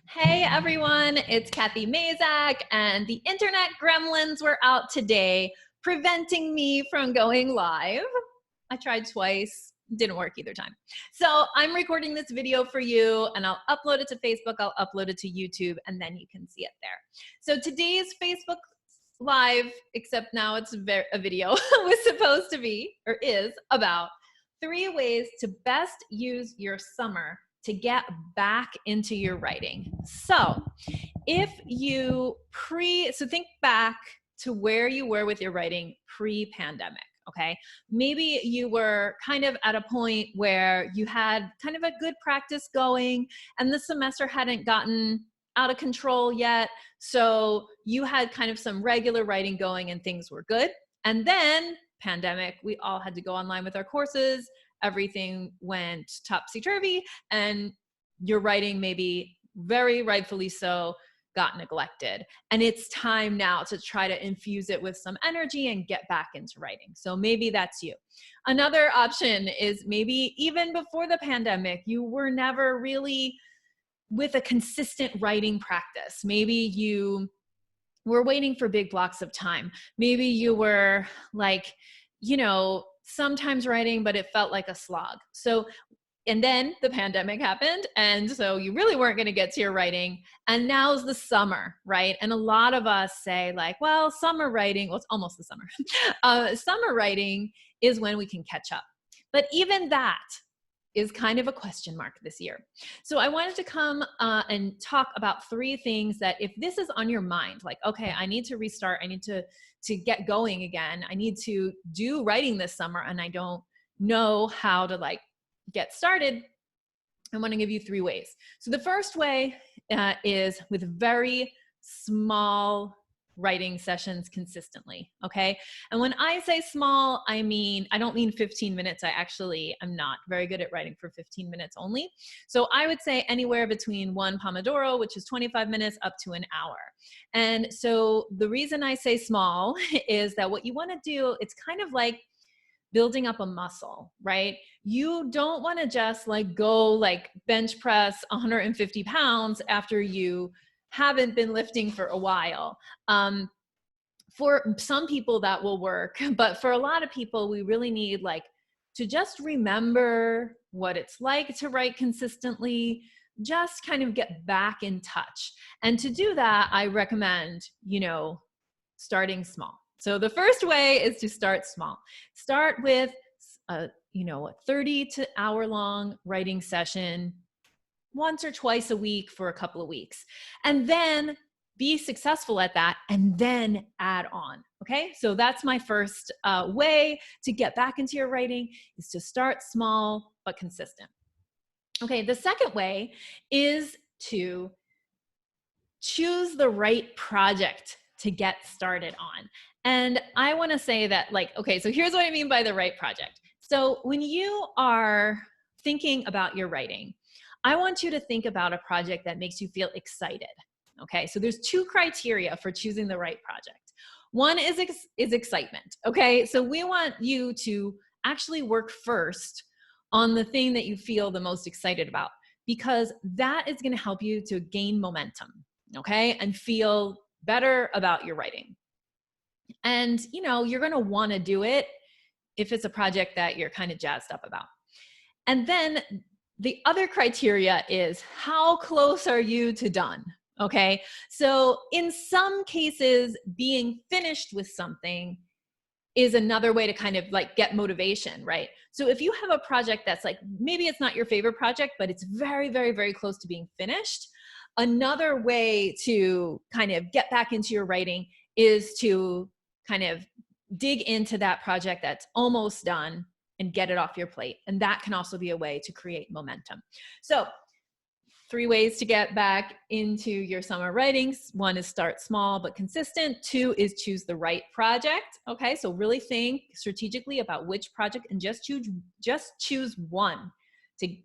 Hey everyone, it's Kathy Mazak, and the internet gremlins were out today, preventing me from going live. I tried twice, didn't work either time. So I'm recording this video for you, and I'll upload it to Facebook, I'll upload it to YouTube, and then you can see it there. So today's Facebook Live, except now it's a video, was supposed to be, or is, about 3 ways to best use your summer to get back into your writing. So if you so think back to where you were with your writing pre-pandemic, okay? Maybe you were kind of at a point where you had kind of a good practice going and the semester hadn't gotten out of control yet. So you had kind of some regular writing going and things were good. And then pandemic, we all had to go online with our courses. Everything went topsy-turvy, and your writing, maybe very rightfully so, got neglected. And it's time now to try to infuse it with some energy and get back into writing. So maybe that's you. Another option is maybe even before the pandemic, you were never really with a consistent writing practice. Maybe you were waiting for big blocks of time. Maybe you were like, sometimes writing, but it felt like a slog. And then the pandemic happened. And so you really weren't going to get to your writing. And now's the summer, right? And a lot of us say like, well, summer writing, well, it's almost the summer. Summer writing is when we can catch up. But even that is kind of a question mark this year. So I wanted to come and talk about 3 things that if this is on your mind, like, okay, I need to restart, I need to get going again, I need to do writing this summer and I don't know how to get started, I want to give you 3 ways. So the first way is with very small writing sessions consistently, okay? And when I say small, I don't mean 15 minutes. I actually am not very good at writing for 15 minutes only. So I would say anywhere between 1 Pomodoro, which is 25 minutes, up to an hour. And so the reason I say small is that what you want to do, it's kind of like building up a muscle, right? You don't want to just go bench press 150 pounds after you haven't been lifting for a while. For some people that will work, but for a lot of people, we really need to just remember what it's like to write consistently, just kind of get back in touch. And to do that, I recommend, starting small. So the first way is to start small. Start with a 30 to hour long writing session once or twice a week for a couple of weeks, and then be successful at that and then add on. Okay, so that's my first way to get back into your writing, is to start small but consistent. Okay, the second way is to choose the right project to get started on. And I want to say that okay, so here's what I mean by the right project. So when you are thinking about your writing, I want you to think about a project that makes you feel excited. Okay, so there's 2 criteria for choosing the right project. One is excitement. Okay, so we want you to actually work first on the thing that you feel the most excited about, because that is going to help you to gain momentum, okay, and feel better about your writing. And you're going to want to do it if it's a project that you're kind of jazzed up about. And then the other criteria is, how close are you to done? Okay, so in some cases, being finished with something is another way to kind of get motivation, right? So if you have a project that's maybe it's not your favorite project, but it's very, very, very close to being finished, another way to kind of get back into your writing is to kind of dig into that project that's almost done and get it off your plate. And that can also be a way to create momentum. So 3 ways to get back into your summer writings. 1 is start small but consistent. 2 is choose the right project. Okay, so really think strategically about which project and just choose one to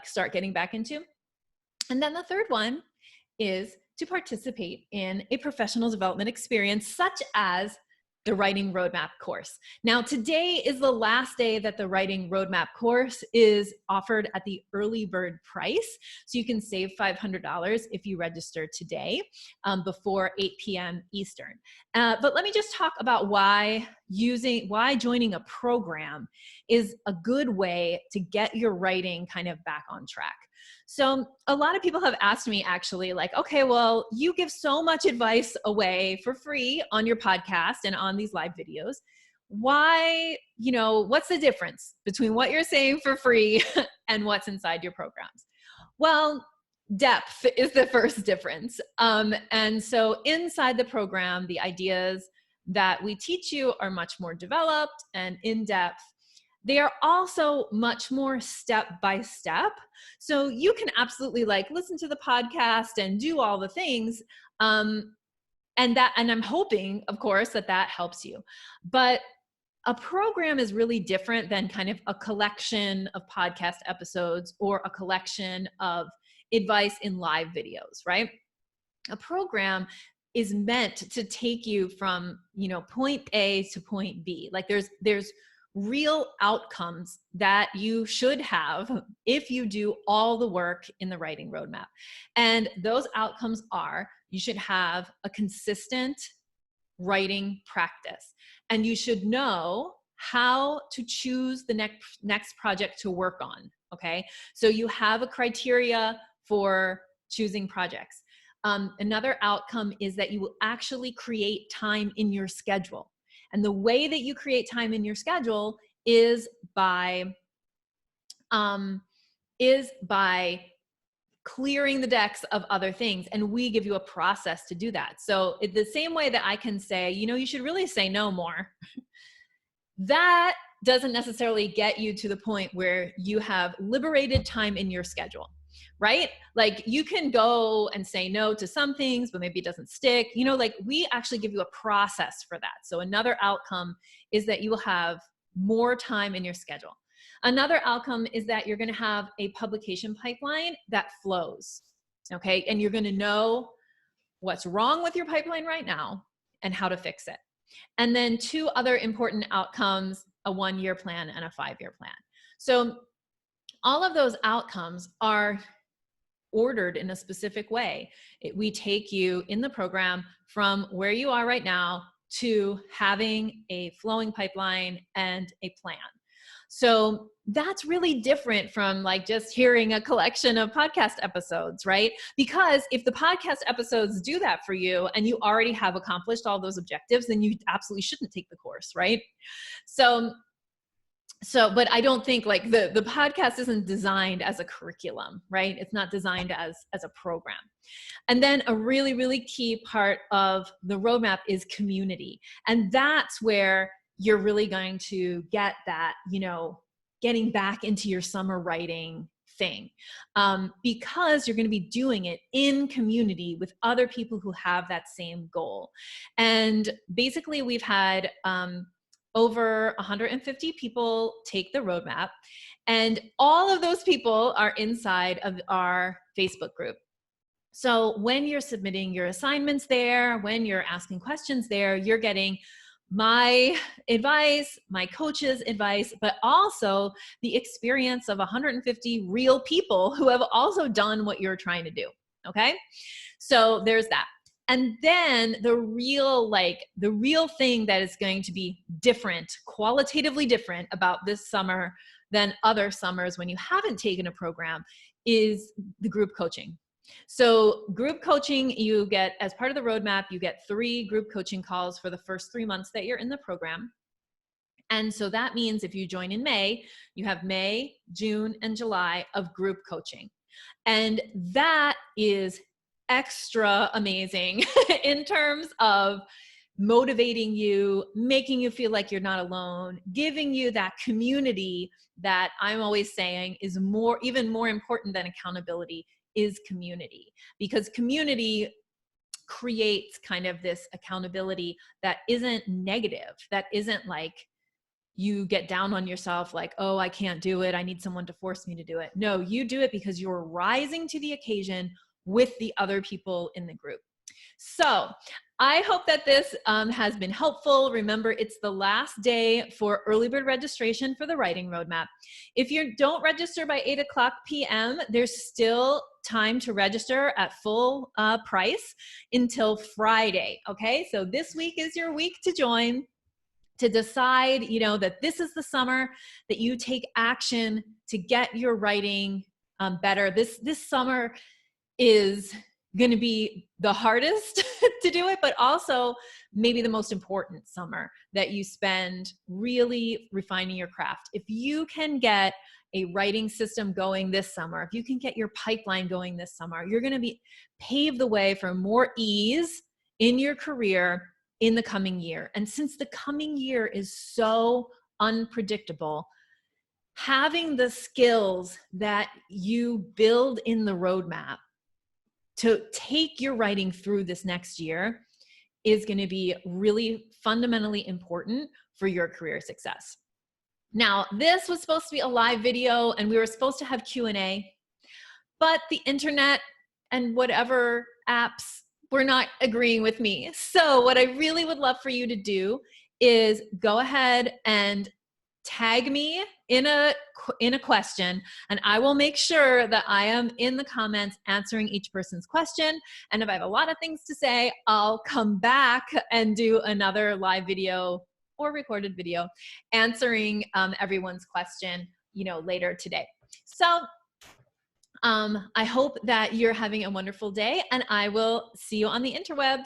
start getting back into. And then the third one is to participate in a professional development experience, such as the Writing Roadmap course. Now, today is the last day that the Writing Roadmap course is offered at the early bird price. So you can save $500 if you register today before 8 p.m. Eastern. But let me just talk about why joining a program is a good way to get your writing kind of back on track. So a lot of people have asked me actually like, okay, well, you give so much advice away for free on your podcast and on these live videos. Why, what's the difference between what you're saying for free and what's inside your programs? Well, depth is the first difference. And so inside the program, the ideas that we teach you are much more developed and in-depth. They are also much more step by step. So you can absolutely listen to the podcast and do all the things. And I'm hoping, of course, that helps you. But a program is really different than kind of a collection of podcast episodes or a collection of advice in live videos, right? A program is meant to take you from, point A to point B. Like there's real outcomes that you should have if you do all the work in the Writing Roadmap. And those outcomes are, you should have a consistent writing practice, and you should know how to choose the next project to work on. Okay. So you have a criteria for choosing projects. Another outcome is that you will actually create time in your schedule. And the way that you create time in your schedule is by clearing the decks of other things. And we give you a process to do that. So the same way that I can say, you should really say no more, that doesn't necessarily get you to the point where you have liberated time in your schedule, right? Like you can go and say no to some things, but maybe it doesn't stick. We actually give you a process for that. So another outcome is that you will have more time in your schedule. Another outcome is that you're going to have a publication pipeline that flows, okay? And you're going to know what's wrong with your pipeline right now and how to fix it. And then two other important outcomes, a 1-year plan and a 5-year plan. So all of those outcomes are ordered in a specific way. We take you in the program from where you are right now to having a flowing pipeline and a plan. So that's really different from just hearing a collection of podcast episodes, right? Because if the podcast episodes do that for you and you already have accomplished all those objectives, then you absolutely shouldn't take the course, right? So, but I don't think the podcast isn't designed as a curriculum, right? It's not designed as a program. And then a really, really key part of the roadmap is community. And that's where you're really going to get that, getting back into your summer writing thing, because you're going to be doing it in community with other people who have that same goal. And basically we've had over 150 people take the roadmap, and all of those people are inside of our Facebook group. So when you're submitting your assignments there, when you're asking questions there, you're getting my advice, my coach's advice, but also the experience of 150 real people who have also done what you're trying to do. Okay. So there's that. And then the real thing that is going to be different, qualitatively different about this summer than other summers when you haven't taken a program, is the group coaching. So group coaching, you get, as part of the roadmap, you get 3 group coaching calls for the first 3 months that you're in the program. And so that means if you join in May, you have May, June, and July of group coaching. And that is extra amazing in terms of motivating you, making you feel like you're not alone, giving you that community that I'm always saying is even more important than accountability is community, because community creates kind of this accountability that isn't negative, that isn't you get down on yourself oh, I can't do it, I need someone to force me to do it. No, you do it because you're rising to the occasion with the other people in the group. So I hope that this has been helpful. Remember, it's the last day for early bird registration for the writing roadmap. If you don't register by 8 p.m., there's still time to register at full price until Friday. Okay, so this week is your week to join, to decide, that this is the summer that you take action to get your writing better. This summer is going to be the hardest to do it, but also maybe the most important summer that you spend really refining your craft. If you can get a writing system going this summer, if you can get your pipeline going this summer, you're going to pave the way for more ease in your career in the coming year. And since the coming year is so unpredictable, having the skills that you build in the roadmap to take your writing through this next year is going to be really fundamentally important for your career success. Now, this was supposed to be a live video and we were supposed to have Q&A, but the internet and whatever apps were not agreeing with me. So what I really would love for you to do is go ahead and tag me in a question, and I will make sure that I am in the comments answering each person's question. And if I have a lot of things to say, I'll come back and do another live video or recorded video answering everyone's question, later today. So I hope that you're having a wonderful day, and I will see you on the interwebs.